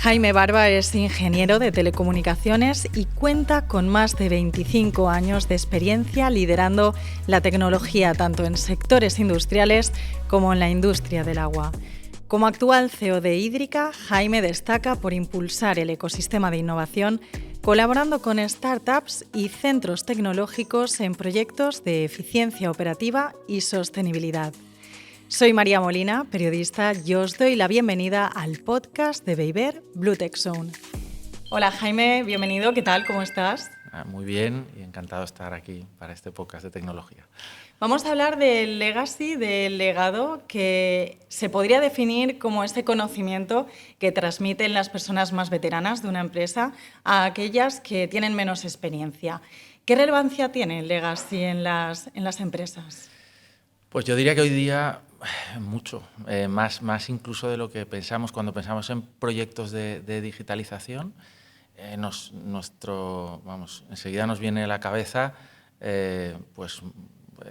Jaime Barba es ingeniero de telecomunicaciones y cuenta con más de 25 años de experiencia liderando la tecnología tanto en sectores industriales como en la industria del agua. Como actual CEO de Hídrica, Jaime destaca por impulsar el ecosistema de innovación, colaborando con startups y centros tecnológicos en proyectos de eficiencia operativa y sostenibilidad. Soy María Molina, periodista, y os doy la bienvenida al podcast de Beiber Blue Tech Zone. Hola Jaime, bienvenido, ¿qué tal? ¿Cómo estás? Muy bien y encantado de estar aquí para este podcast de tecnología. Vamos a hablar del legacy, del legado, que se podría definir como este conocimiento que transmiten las personas más veteranas de una empresa a aquellas que tienen menos experiencia. ¿Qué relevancia tiene el legacy en las empresas? Pues yo diría que hoy día mucho, más incluso de lo que pensamos cuando pensamos en proyectos de digitalización. Enseguida nos viene a la cabeza pues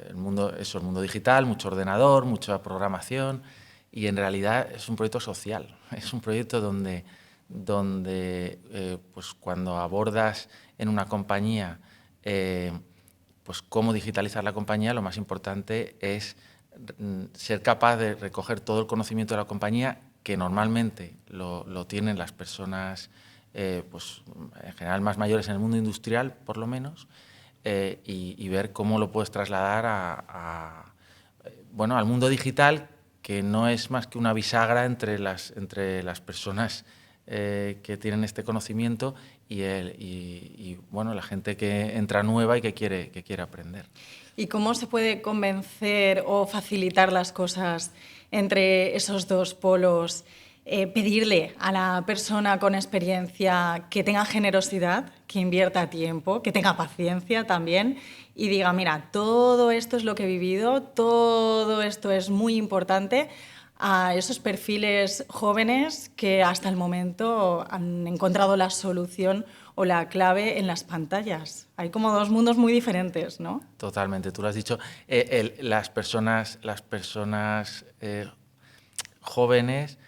el mundo digital, mucho ordenador, mucha programación, y en realidad es un proyecto social, es un proyecto donde pues cuando abordas en una compañía pues cómo digitalizar la compañía, lo más importante es ser capaz de recoger todo el conocimiento de la compañía, que normalmente lo tienen las personas pues en general más mayores en el mundo industrial, por lo menos, y ver cómo lo puedes trasladar al mundo digital, que no es más que una bisagra entre las personas que tienen este conocimiento y la gente que entra nueva y que quiere aprender. ¿Y cómo se puede convencer o facilitar las cosas entre esos dos polos? Pedirle a la persona con experiencia que tenga generosidad, que invierta tiempo, que tenga paciencia también y diga, mira, todo esto es lo que he vivido, todo esto es muy importante, a esos perfiles jóvenes que hasta el momento han encontrado la solución o la clave en las pantallas. Hay como dos mundos muy diferentes, ¿no? Totalmente, tú lo has dicho. Las personas jóvenes,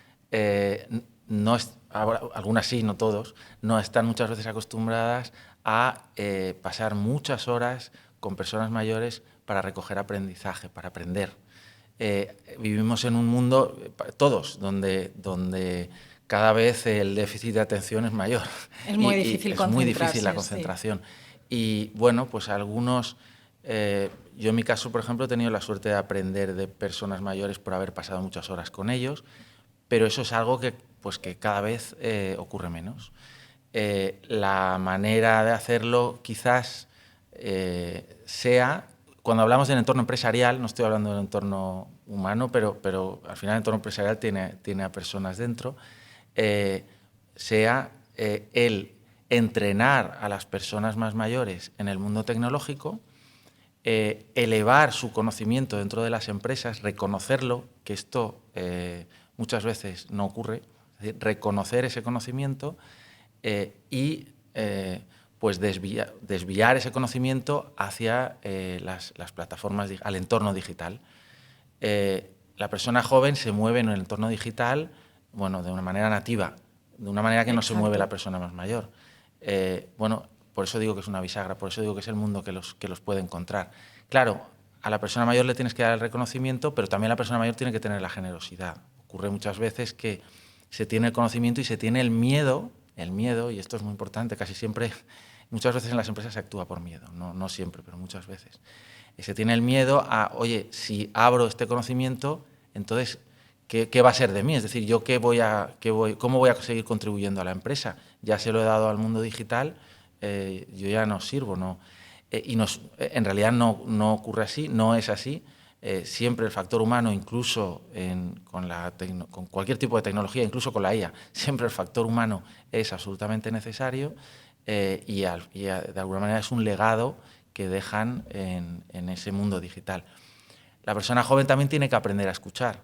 algunas sí, no todos, no están muchas veces acostumbradas a pasar muchas horas con personas mayores para recoger aprendizaje, para aprender. Vivimos en un mundo, todos, donde cada vez el déficit de atención es mayor. Es muy difícil es muy difícil la concentración. Sí. Y bueno, pues algunos... yo en mi caso, por ejemplo, he tenido la suerte de aprender de personas mayores por haber pasado muchas horas con ellos, pero eso es algo que cada vez ocurre menos. La manera de hacerlo quizás sea... Cuando hablamos del entorno empresarial, no estoy hablando del entorno humano, pero al final el entorno empresarial tiene a personas dentro, sea el entrenar a las personas más mayores en el mundo tecnológico, elevar su conocimiento dentro de las empresas, reconocerlo, que esto muchas veces no ocurre, es decir, reconocer ese conocimiento y pues desviar ese conocimiento hacia las plataformas, al entorno digital. La persona joven se mueve en el entorno digital, de una manera nativa, de una manera que no se mueve la persona más mayor. Por eso digo que es una bisagra, por eso digo que es el mundo que los puede encontrar. Claro, a la persona mayor le tienes que dar el reconocimiento, pero también la persona mayor tiene que tener la generosidad. Ocurre muchas veces que se tiene el conocimiento y se tiene el miedo, y esto es muy importante, casi siempre, muchas veces en las empresas se actúa por miedo, no siempre, pero muchas veces. Se tiene el miedo a, oye, si abro este conocimiento, entonces, ¿qué va a ser de mí? Es decir, ¿yo cómo voy a seguir contribuyendo a la empresa? Ya se lo he dado al mundo digital, yo ya no sirvo, ¿no? En realidad no ocurre así, no es así. Siempre el factor humano, incluso con cualquier tipo de tecnología, incluso con la IA, siempre el factor humano es absolutamente necesario y de alguna manera es un legado que dejan en ese mundo digital. La persona joven también tiene que aprender a escuchar.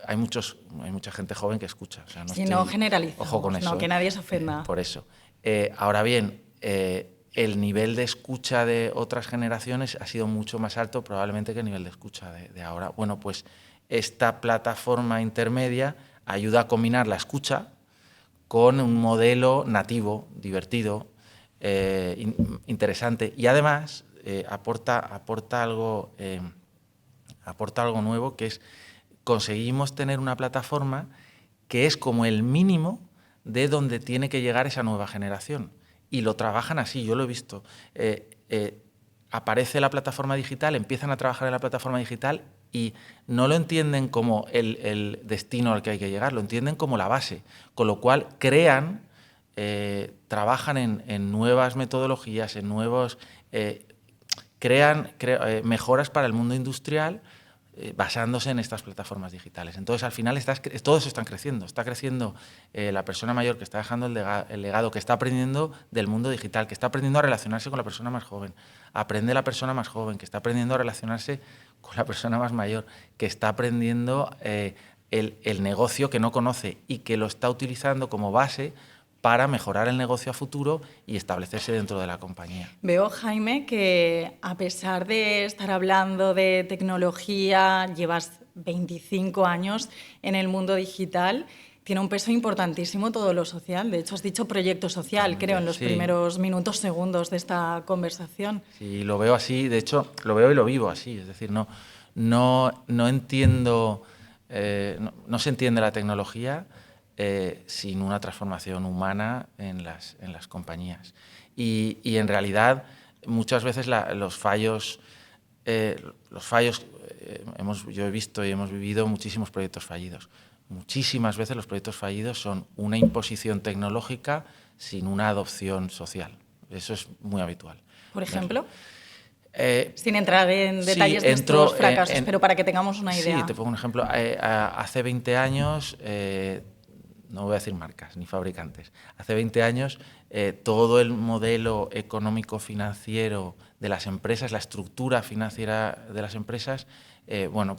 Hay mucha gente joven que escucha. O sea, no generalizamos, ojo con eso, no, que nadie se ofenda. Por eso. Ahora bien, el nivel de escucha de otras generaciones ha sido mucho más alto probablemente que el nivel de escucha de ahora. Bueno, pues esta plataforma intermedia ayuda a combinar la escucha con un modelo nativo, divertido, interesante, y además aporta algo nuevo, que es conseguimos tener una plataforma que es como el mínimo de donde tiene que llegar esa nueva generación. Y lo trabajan así, yo lo he visto. Aparece la plataforma digital, empiezan a trabajar en la plataforma digital y no lo entienden como el destino al que hay que llegar, lo entienden como la base, con lo cual trabajan en nuevas metodologías, en nuevos, crean mejoras para el mundo industrial basándose en estas plataformas digitales. Entonces, al final, todos están creciendo. Está creciendo la persona mayor que está dejando el legado, que está aprendiendo del mundo digital, que está aprendiendo a relacionarse con la persona más joven. Aprende la persona más joven, que está aprendiendo a relacionarse con la persona más mayor, que está aprendiendo el negocio que no conoce y que lo está utilizando como base para mejorar el negocio a futuro y establecerse dentro de la compañía. Veo, Jaime, que a pesar de estar hablando de tecnología, llevas 25 años en el mundo digital, tiene un peso importantísimo todo lo social. De hecho, has dicho proyecto social, creo, en los primeros minutos, segundos de esta conversación. Sí, lo veo así. De hecho, lo veo y lo vivo así. Es decir, no entiendo, no se entiende la tecnología sin una transformación humana en las compañías. Y en realidad, muchas veces los fallos, yo he visto y hemos vivido muchísimos proyectos fallidos. Muchísimas veces los proyectos fallidos son una imposición tecnológica sin una adopción social. Eso es muy habitual. ¿Por ejemplo? Sin entrar en detalles de estos fracasos, pero para que tengamos una idea. Sí, te pongo un ejemplo. Hace 20 años... no voy a decir marcas ni fabricantes. Hace 20 años todo el modelo económico-financiero de las empresas, la estructura financiera de las empresas,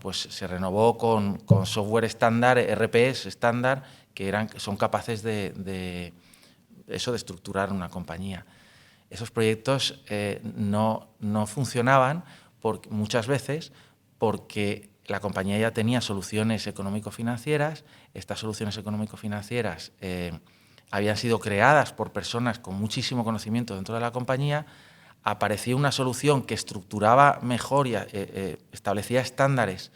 pues se renovó con software estándar, RPs estándar, que son capaces de estructurar una compañía. Esos proyectos no funcionaban muchas veces porque la compañía ya tenía soluciones económico-financieras. Estas soluciones económico-financieras habían sido creadas por personas con muchísimo conocimiento dentro de la compañía. Aparecía una solución que estructuraba mejor y establecía estándares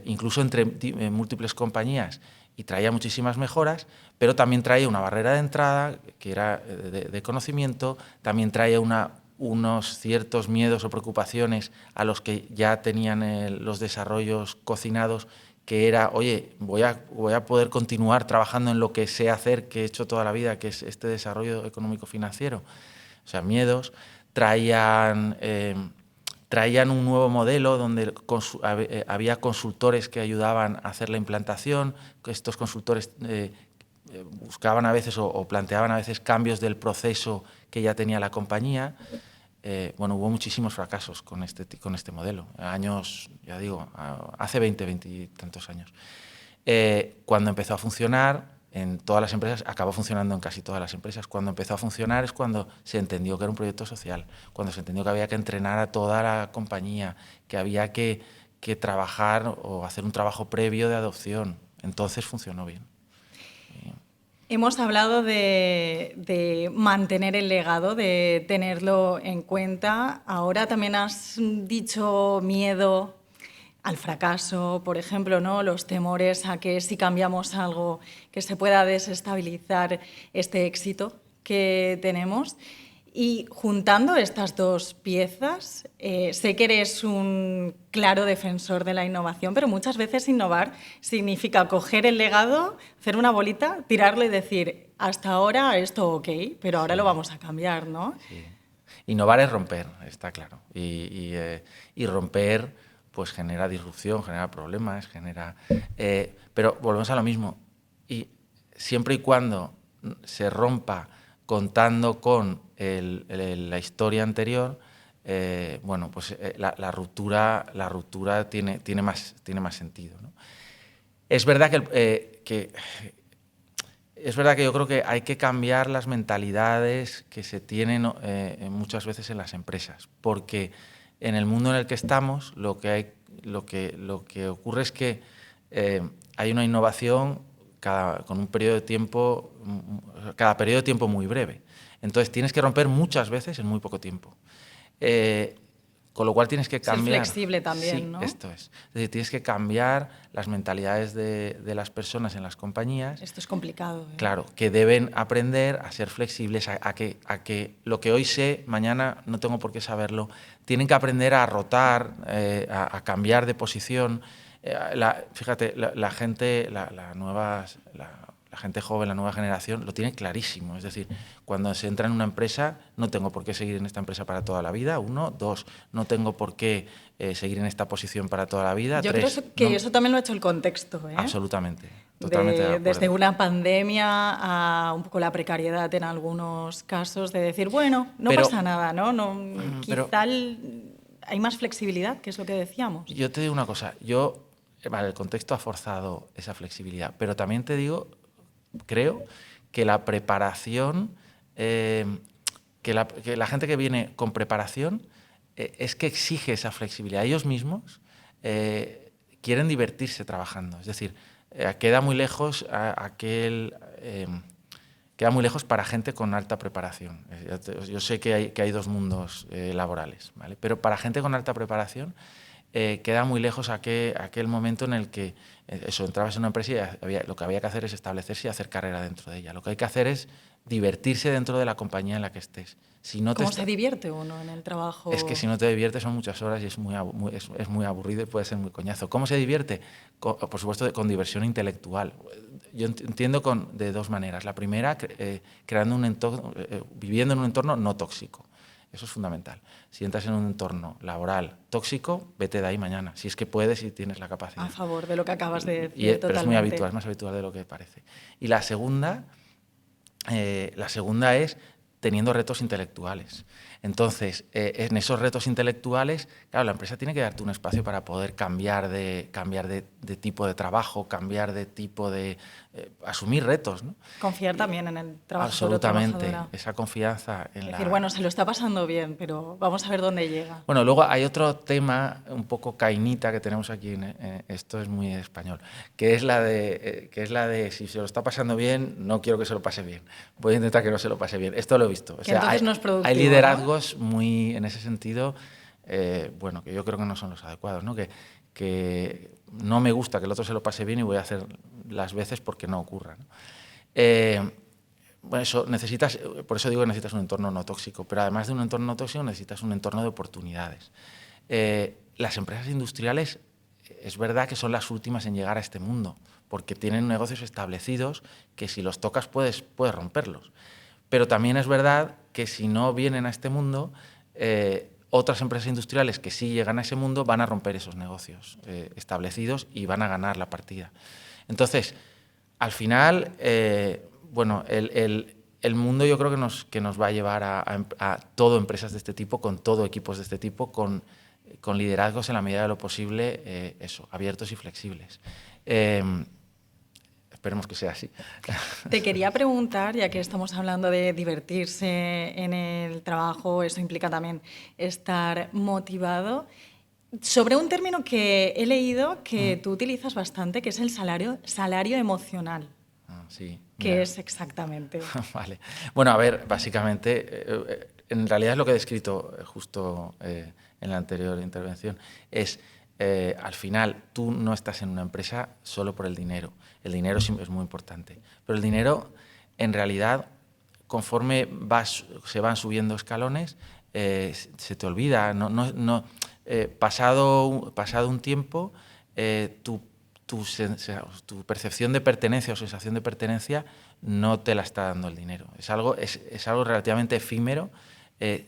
incluso entre múltiples compañías y traía muchísimas mejoras, pero también traía una barrera de entrada que era de conocimiento, también traía unos ciertos miedos o preocupaciones a los que ya tenían los desarrollos cocinados, que era, oye, voy a poder continuar trabajando en lo que sé hacer, que he hecho toda la vida, que es este desarrollo económico-financiero. O sea, miedos. Traían un nuevo modelo donde había consultores que ayudaban a hacer la implantación, que estos consultores buscaban a veces o planteaban a veces cambios del proceso que ya tenía la compañía. Hubo muchísimos fracasos con este modelo, años, ya digo, hace 20 y tantos años. Cuando empezó a funcionar en todas las empresas, acabó funcionando en casi todas las empresas. Cuando empezó a funcionar es cuando se entendió que era un proyecto social, cuando se entendió que había que entrenar a toda la compañía, que había que trabajar o hacer un trabajo previo de adopción. Entonces funcionó bien. Hemos hablado de mantener el legado, de tenerlo en cuenta. Ahora también has dicho miedo al fracaso, por ejemplo, ¿no? Los temores a que si cambiamos algo que se pueda desestabilizar este éxito que tenemos. Y juntando estas dos piezas, sé que eres un claro defensor de la innovación, pero muchas veces innovar significa coger el legado, hacer una bolita, tirarlo y decir, hasta ahora esto ok, pero ahora lo vamos a cambiar, ¿no? Sí. Innovar es romper, está claro. Y romper pues genera disrupción, genera problemas, pero volvemos a lo mismo. Y siempre y cuando se rompa contando con la historia anterior, la ruptura tiene más sentido, ¿no? Es verdad es verdad que yo creo que hay que cambiar las mentalidades que se tienen muchas veces en las empresas, porque en el mundo en el que estamos lo que ocurre es que hay una innovación con un periodo de tiempo, cada periodo de tiempo muy breve. Entonces tienes que romper muchas veces en muy poco tiempo. Con lo cual tienes que cambiar... Ser flexible también, sí, ¿no? Esto es. Es decir, tienes que cambiar las mentalidades de las personas en las compañías. Esto es complicado. Claro, que deben aprender a ser flexibles, a que lo que hoy sé, mañana no tengo por qué saberlo. Tienen que aprender a rotar, a cambiar de posición. Fíjate, la gente, la gente joven, la nueva generación, lo tiene clarísimo. Es decir, cuando se entra en una empresa, no tengo por qué seguir en esta empresa para toda la vida. 1, 2, no tengo por qué seguir en esta posición para toda la vida. Yo 3, creo que eso también lo ha hecho el contexto, ¿eh? Absolutamente, totalmente de acuerdo. Desde una pandemia a un poco la precariedad en algunos casos, de decir, bueno, no pasa nada, ¿no? Quizá hay más flexibilidad, que es lo que decíamos. Yo te digo una cosa, el contexto ha forzado esa flexibilidad, pero también te digo, creo que la preparación, que la gente que viene con preparación es que exige esa flexibilidad. Ellos mismos quieren divertirse trabajando. Es decir, queda muy lejos queda muy lejos para gente con alta preparación. Yo sé que hay dos mundos laborales, ¿vale? Pero para gente con alta preparación queda muy lejos aquel momento en el que entrabas en una empresa y lo que había que hacer es establecerse y hacer carrera dentro de ella. Lo que hay que hacer es divertirse dentro de la compañía en la que estés. ¿Cómo se divierte uno en el trabajo? Es que si no te diviertes son muchas horas y es muy aburrido y puede ser muy coñazo. ¿Cómo se divierte? Por supuesto, con diversión intelectual. Yo entiendo de dos maneras. La primera, creando un entorno, viviendo en un entorno no tóxico. Eso es fundamental. Si entras en un entorno laboral tóxico, vete de ahí mañana. Si es que puedes y tienes la capacidad. A favor de lo que acabas de decir, Pero totalmente. es muy habitual, es más habitual de lo que parece. Y la segunda es teniendo retos intelectuales. Entonces, en esos retos intelectuales, claro, la empresa tiene que darte un espacio para poder cambiar de tipo de trabajo, cambiar de tipo de... asumir retos, ¿no? Confiar también en el trabajo. Absolutamente, esa confianza en decir, bueno, se lo está pasando bien, pero vamos a ver dónde llega. Bueno, luego hay otro tema un poco cainita que tenemos aquí, esto es muy español, que es la de si se lo está pasando bien, no quiero que se lo pase bien. Voy a intentar que no se lo pase bien. Esto lo he visto. O sea, entonces no es productivo, hay liderazgos muy, en ese sentido, bueno, que yo creo que no son los adecuados, ¿no? Que no me gusta que el otro se lo pase bien y voy a hacer las veces porque no ocurra, ¿no? Bueno, por eso digo que necesitas un entorno no tóxico, pero además de un entorno no tóxico necesitas un entorno de oportunidades. Las empresas industriales es verdad que son las últimas en llegar a este mundo, porque tienen negocios establecidos que si los tocas puedes romperlos. Pero también es verdad que si no vienen a este mundo, otras empresas industriales que sí llegan a ese mundo van a romper esos negocios establecidos y van a ganar la partida. Entonces, al final, bueno, el mundo yo creo que nos va a llevar a todo empresas de este tipo, con todo equipos de este tipo, con liderazgos en la medida de lo posible, abiertos y flexibles. Esperemos que sea así. Te quería preguntar, ya que estamos hablando de divertirse en el trabajo, eso implica también estar motivado, sobre un término que he leído que tú utilizas bastante, que es el salario emocional. Sí. ¿Qué es exactamente? Vale. Bueno, a ver, básicamente, en realidad es lo que he descrito justo en la anterior intervención, es al final tú no estás en una empresa solo por el dinero. El dinero es muy importante, pero el dinero en realidad conforme se van subiendo escalones se te olvida. Pasado un tiempo tu percepción de pertenencia o sensación de pertenencia no te la está dando el dinero. Es algo relativamente efímero.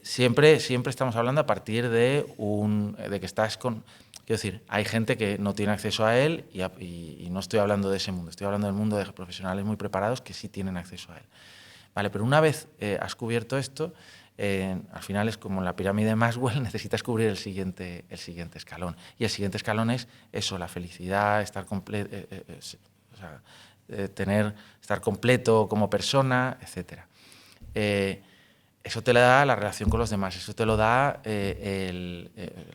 Siempre estamos hablando a partir de que estás con... Quiero decir, hay gente que no tiene acceso a él y no estoy hablando de ese mundo, estoy hablando del mundo de profesionales muy preparados que sí tienen acceso a él. Vale, pero una vez has cubierto esto, al final es como en la pirámide de Maslow, necesitas cubrir el siguiente escalón. Y el siguiente escalón es eso, la felicidad, estar estar completo como persona, etc. eso te lo da la relación con los demás, eso te lo da el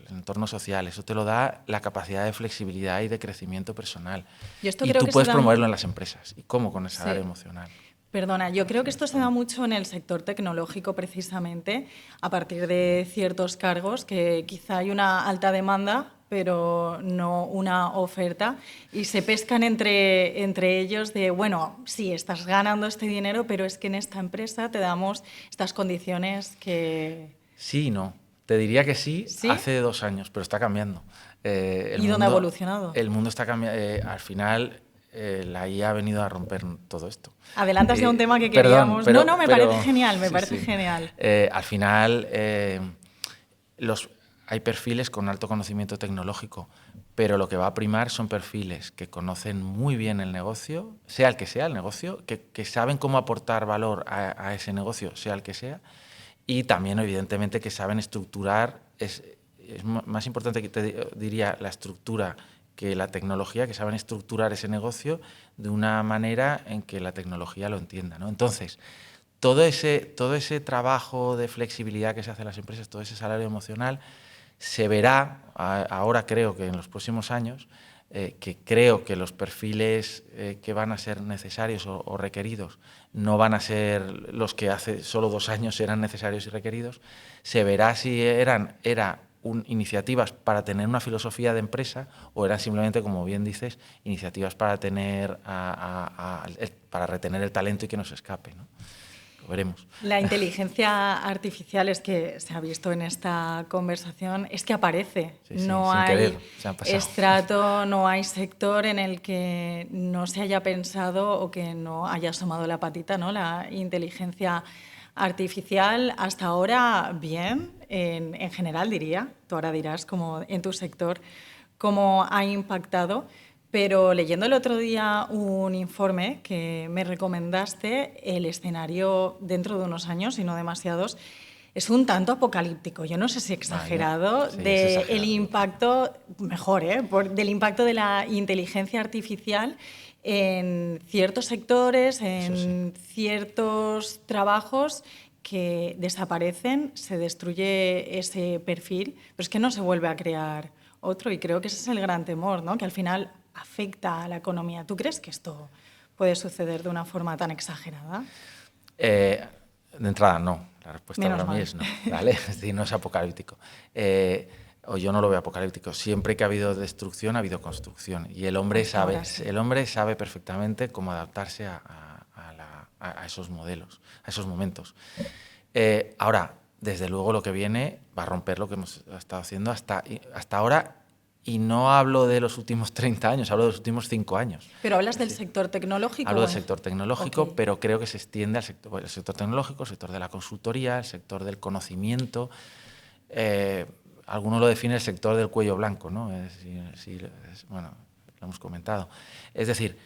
entorno social, eso te lo da la capacidad de flexibilidad y de crecimiento personal. Y tú puedes promoverlo en las empresas. ¿Y cómo? Con el salario emocional. Perdona, yo creo que esto se da mucho en el sector tecnológico precisamente, a partir de ciertos cargos que quizá hay una alta demanda, pero no una oferta, y se pescan entre ellos de, bueno, sí, estás ganando este dinero, pero es que en esta empresa te damos estas condiciones que... Sí y no. Te diría que sí, ¿Sí? Hace 2 años, pero está cambiando. ¿Y dónde ha evolucionado? El mundo está cambiando. Al final, la IA ha venido a romper todo esto. Adelantas ya un tema que queríamos... Perdón, me parece genial, me parece sí. genial. Al final, hay perfiles con alto conocimiento tecnológico, pero lo que va a primar son perfiles que conocen muy bien el negocio, sea el que sea el negocio, que saben cómo aportar valor a ese negocio, sea el que sea, y también, evidentemente, que saben estructurar. Es más importante, que te diría, la estructura que la tecnología, que saben estructurar ese negocio de una manera en que la tecnología lo entienda, ¿no? Entonces, todo ese trabajo de flexibilidad que se hace en las empresas, todo ese salario emocional, se verá, ahora creo que en los próximos años, que creo que los perfiles que van a ser necesarios o requeridos no van a ser los que hace solo 2 años eran necesarios y requeridos. Se verá si eran iniciativas para tener una filosofía de empresa o eran simplemente, como bien dices, iniciativas para para retener el talento y que no se escape, ¿no? Lo veremos. La inteligencia artificial, es que se ha visto en esta conversación, es que aparece. Sí, no sin hay querer, se han pasado. estrato, no hay sector en el que no se haya pensado o que no haya asomado la patita, ¿no? La inteligencia artificial, hasta ahora, bien, en general diría, tú ahora dirás, como en tu sector, cómo ha impactado. Pero leyendo el otro día un informe que me recomendaste, el escenario dentro de unos años, y no demasiados, es un tanto apocalíptico. Yo no sé si exagerado, sí, del impacto, mejor, del impacto de la inteligencia artificial en ciertos sectores, en ciertos trabajos que desaparecen, se destruye ese perfil, pero es que no se vuelve a crear otro, y creo que ese es el gran temor, ¿no? Que al final afecta a la economía. ¿Tú crees que esto puede suceder de una forma tan exagerada? De entrada, no. La respuesta Menos para mí mal. es no, ¿vale? Es decir, no es apocalíptico. O yo no lo veo apocalíptico. Siempre que ha habido destrucción, ha habido construcción. Y el hombre sabe perfectamente cómo adaptarse a esos modelos, a esos momentos. Ahora, desde luego, lo que viene va a romper lo que hemos estado haciendo hasta ahora. Y no hablo de los últimos 30 años, hablo de los últimos 5 años. ¿Pero hablas del sector tecnológico? Hablo del sector tecnológico, Okay. Pero creo que se extiende al sector tecnológico, el sector de la consultoría, el sector del conocimiento. Algunos lo definen el sector del cuello blanco, ¿no? Bueno, lo hemos comentado. Es decir,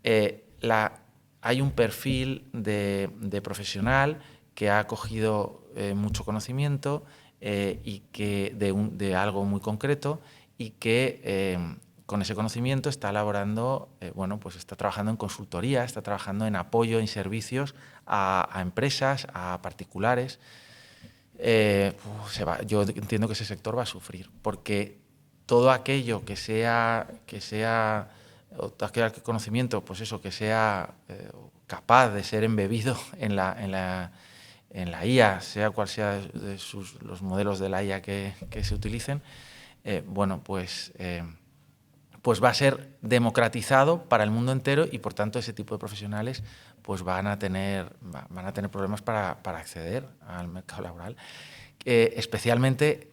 hay un perfil de profesional que ha cogido mucho conocimiento y que de algo muy concreto, y que con ese conocimiento está elaborando, pues está trabajando en consultoría, está trabajando en apoyo, en servicios a empresas, a particulares. Yo entiendo que ese sector va a sufrir, porque todo aquello que sea todo aquel conocimiento, pues eso, que sea capaz de ser embebido en la IA, sea cual sea los modelos de la IA que se utilicen, pues va a ser democratizado para el mundo entero, y por tanto ese tipo de profesionales pues van a tener problemas para acceder al mercado laboral, especialmente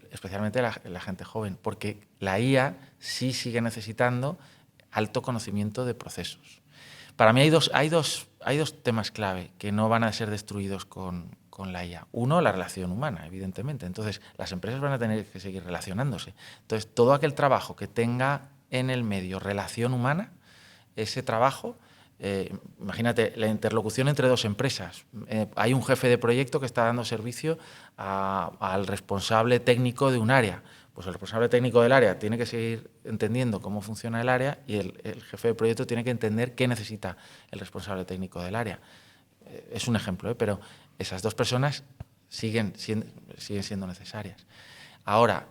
la gente joven, porque la IA sí sigue necesitando alto conocimiento de procesos. Para mí hay dos temas clave que no van a ser destruidos con la IA. Uno, la relación humana, evidentemente. Entonces, las empresas van a tener que seguir relacionándose. Entonces, todo aquel trabajo que tenga en el medio relación humana, ese trabajo, imagínate la interlocución entre 2 empresas. Hay un jefe de proyecto que está dando servicio al responsable técnico de un área. Pues el responsable técnico del área tiene que seguir entendiendo cómo funciona el área, y el jefe de proyecto tiene que entender qué necesita el responsable técnico del área. Es un ejemplo, pero esas 2 personas siguen siendo necesarias. Ahora,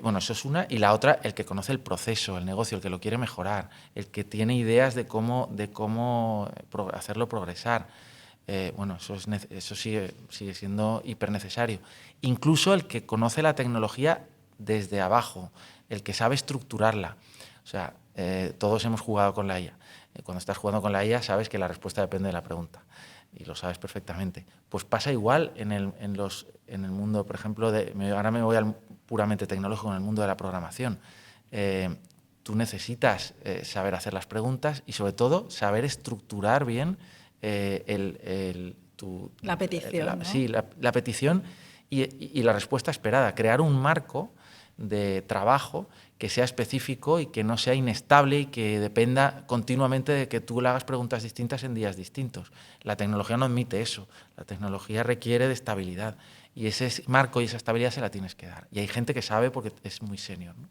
bueno, eso es una, y la otra, el que conoce el proceso, el negocio, el que lo quiere mejorar, el que tiene ideas de cómo hacerlo progresar. Bueno, eso sigue siendo hipernecesario. Incluso el que conoce la tecnología desde abajo, el que sabe estructurarla. O sea, todos hemos jugado con la IA. Cuando estás jugando con la IA sabes que la respuesta depende de la pregunta y lo sabes perfectamente. Pues pasa igual en el mundo, por ejemplo, ahora me voy al puramente tecnológico, en el mundo de la programación. Tú necesitas saber hacer las preguntas y, sobre todo, saber estructurar bien la petición, ¿no? Sí, la petición y la respuesta esperada. Crear un marco de trabajo que sea específico y que no sea inestable y que dependa continuamente de que tú le hagas preguntas distintas en días distintos. La tecnología no admite eso. La tecnología requiere de estabilidad y ese marco y esa estabilidad se la tienes que dar. Y hay gente que sabe porque es muy senior, ¿no?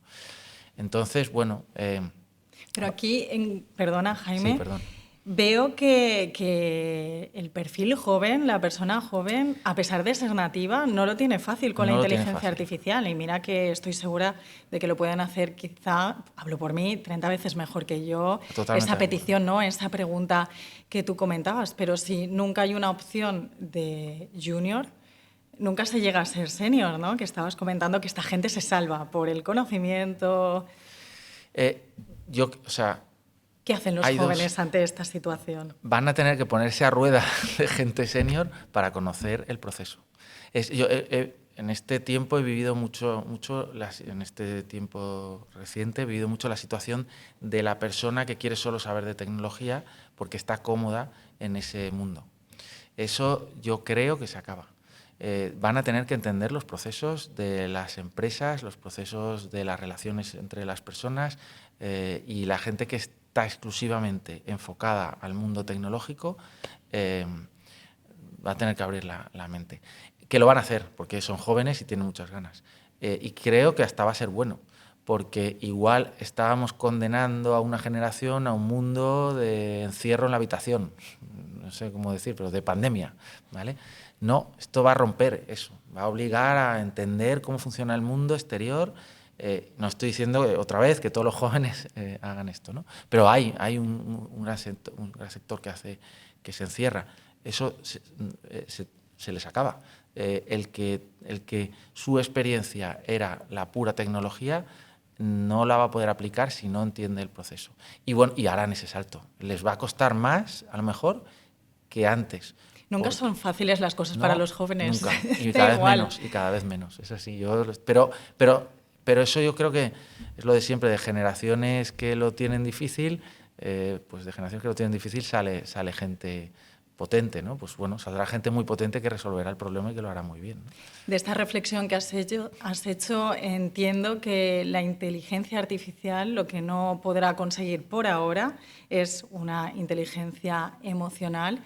Entonces, bueno... Pero aquí, perdona, Jaime, sí, perdón. Veo que el perfil joven, la persona joven, a pesar de ser nativa, no lo tiene fácil con la inteligencia artificial. Y mira que estoy segura de que lo pueden hacer, quizá, hablo por mí, 30 veces mejor que yo. Totalmente esa petición, ¿no? Esa pregunta que tú comentabas. Pero si nunca hay una opción de junior, nunca se llega a ser senior, ¿no? Que estabas comentando que esta gente se salva por el conocimiento. ¿Qué hacen los jóvenes ante esta situación? Van a tener que ponerse a rueda de gente senior para conocer el proceso. En este tiempo he vivido mucho en este tiempo reciente he vivido mucho la situación de la persona que quiere solo saber de tecnología porque está cómoda en ese mundo. Eso yo creo que se acaba. Van a tener que entender los procesos de las empresas, los procesos de las relaciones entre las personas y la gente que está exclusivamente enfocada al mundo tecnológico va a tener que abrir la mente. Que lo van a hacer porque son jóvenes y tienen muchas ganas. Y creo que hasta va a ser bueno, porque igual estábamos condenando a una generación a un mundo de encierro en la habitación, no sé cómo decir, pero de pandemia, ¿vale? No, esto va a romper eso, va a obligar a entender cómo funciona el mundo exterior. No estoy diciendo otra vez que todos los jóvenes hagan esto, ¿no? Pero hay un gran sector que se encierra. Eso se les acaba. El que su experiencia era la pura tecnología no la va a poder aplicar si no entiende el proceso. Y bueno, y harán ese salto. Les va a costar más, a lo mejor, que antes. Nunca son fáciles las cosas para los jóvenes. Nunca. Y cada vez menos. Es así. Pero eso yo creo que es lo de siempre, de generaciones que lo tienen difícil, pues de generaciones que lo tienen difícil sale gente potente, ¿no? Pues bueno, saldrá gente muy potente que resolverá el problema y que lo hará muy bien, ¿no? De esta reflexión que has hecho, entiendo que la inteligencia artificial lo que no podrá conseguir por ahora es una inteligencia emocional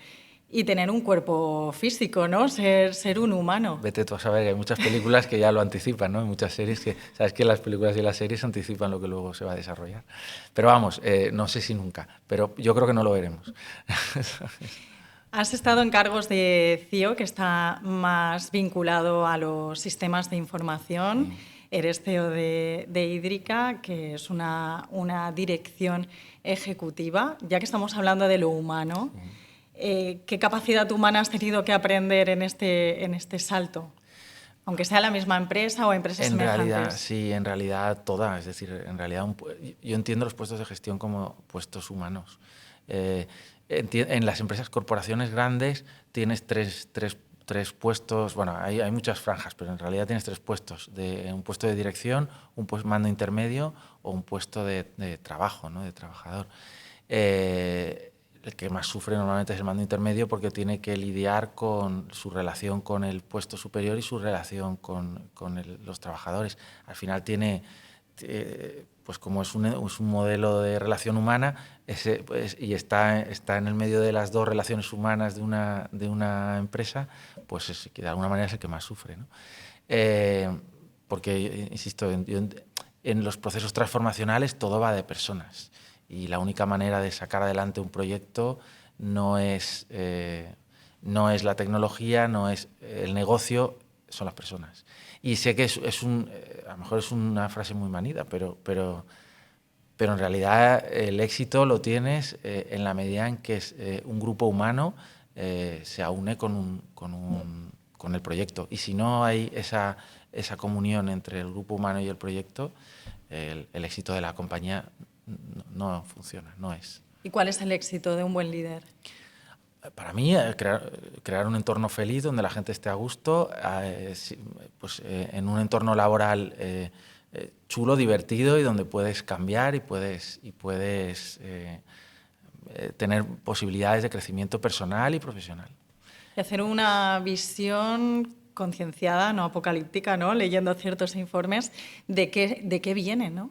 y tener un cuerpo físico, ¿no? Ser un humano. Vete tú a saber que hay muchas películas que ya lo anticipan, ¿no? Hay muchas series que... Sabes que las películas y las series anticipan lo que luego se va a desarrollar. Pero vamos, no sé si nunca, pero yo creo que no lo veremos. Has estado en cargos de CIO, que está más vinculado a los sistemas de información. Eres CEO de Ídrica, que es una dirección ejecutiva. Ya que estamos hablando de lo humano, ¿qué capacidad humana has tenido que aprender en este salto? Aunque sea la misma empresa o empresas semejantes. Sí, en realidad toda. Es decir, en realidad yo entiendo los puestos de gestión como puestos humanos. En las empresas, corporaciones grandes, tienes tres puestos, bueno, hay muchas franjas, pero en realidad tienes tres puestos, un puesto de dirección, un mando intermedio o un puesto de trabajo, ¿no? De trabajador. El que más sufre normalmente es el mando intermedio porque tiene que lidiar con su relación con el puesto superior y su relación con los trabajadores. Al final tiene... pues como es un modelo de relación humana y está en el medio de las dos relaciones humanas de una empresa, pues es que de alguna manera es el que más sufre, ¿no? Porque, insisto, en los procesos transformacionales todo va de personas y la única manera de sacar adelante un proyecto no es No es la tecnología, no es el negocio, son las personas. Y sé que a lo mejor es una frase muy manida, pero en realidad el éxito lo tienes en la medida en que un grupo humano se aúne con el proyecto. Y si no hay esa comunión entre el grupo humano y el proyecto, el éxito de la compañía no funciona, no es. ¿Y cuál es el éxito de un buen líder? Para mí, crear un entorno feliz donde la gente esté a gusto, en un entorno laboral chulo, divertido y donde puedes cambiar y puedes tener posibilidades de crecimiento personal y profesional. Y hacer una visión concienciada, no apocalíptica, ¿no? Leyendo ciertos informes de qué viene, ¿no?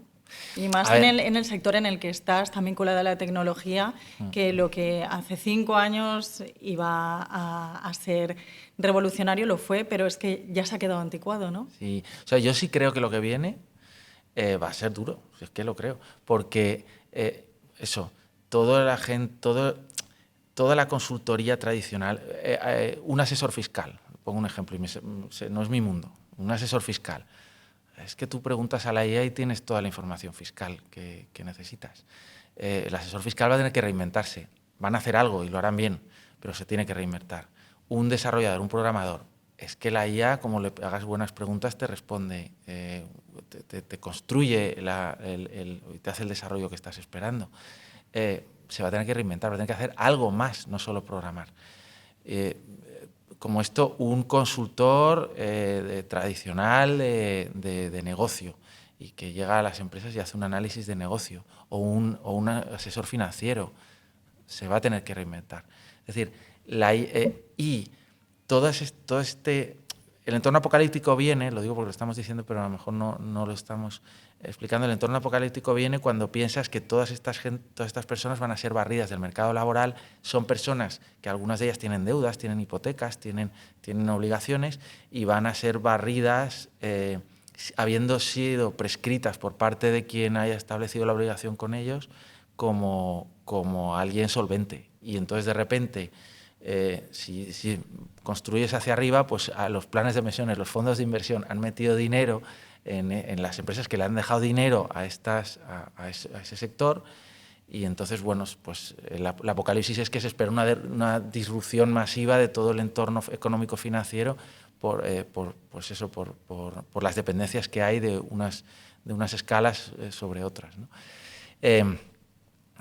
Y más en el sector en el que estás, tan vinculada a la tecnología, que lo que hace 5 años iba a ser revolucionario lo fue, pero es que ya se ha quedado anticuado, ¿no? Sí, o sea, yo sí creo que lo que viene va a ser duro, si es que lo creo, porque toda la consultoría tradicional, un asesor fiscal, pongo un ejemplo, no es mi mundo, un asesor fiscal. Es que tú preguntas a la IA y tienes toda la información fiscal que necesitas. El asesor fiscal va a tener que reinventarse. Van a hacer algo y lo harán bien, pero se tiene que reinventar. Un desarrollador, un programador, es que la IA, como le hagas buenas preguntas, te responde, te construye, te hace el desarrollo que estás esperando. Se va a tener que reinventar, va a tener que hacer algo más, no solo programar. Como esto, un consultor tradicional de negocio y que llega a las empresas y hace un análisis de negocio, o un asesor financiero, se va a tener que reinventar. Es decir, el entorno apocalíptico viene, lo digo porque lo estamos diciendo, pero a lo mejor no lo estamos explicando. El entorno apocalíptico viene cuando piensas que todas estas personas van a ser barridas del mercado laboral. Son personas que algunas de ellas tienen deudas, tienen hipotecas, tienen obligaciones y van a ser barridas habiendo sido prescritas por parte de quien haya establecido la obligación con ellos como alguien solvente. Y entonces de repente, si construyes hacia arriba, pues a los planes de pensiones, los fondos de inversión han metido dinero en las empresas que le han dejado dinero a ese sector, y entonces, bueno, pues el apocalipsis es que se espera una disrupción masiva de todo el entorno económico-financiero por las dependencias que hay de unas escalas sobre otras, ¿no?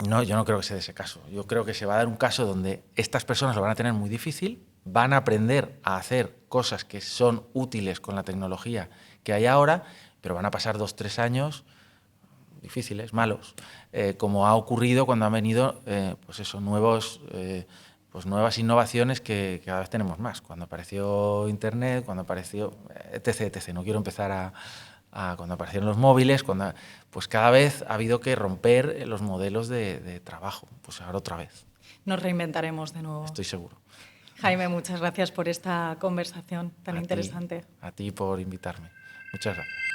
No, yo no creo que sea ese caso. Yo creo que se va a dar un caso donde estas personas lo van a tener muy difícil, van a aprender a hacer cosas que son útiles con la tecnología que hay ahora, pero van a pasar 2-3 años difíciles, malos, como ha ocurrido cuando han venido nuevas innovaciones que cada vez tenemos más. Cuando apareció Internet, cuando apareció etc. No quiero empezar cuando aparecieron los móviles, pues cada vez ha habido que romper los modelos de trabajo. Pues ahora otra vez. Nos reinventaremos de nuevo. Estoy seguro. Jaime, muchas gracias por esta conversación tan interesante. A ti por invitarme. Muchas gracias.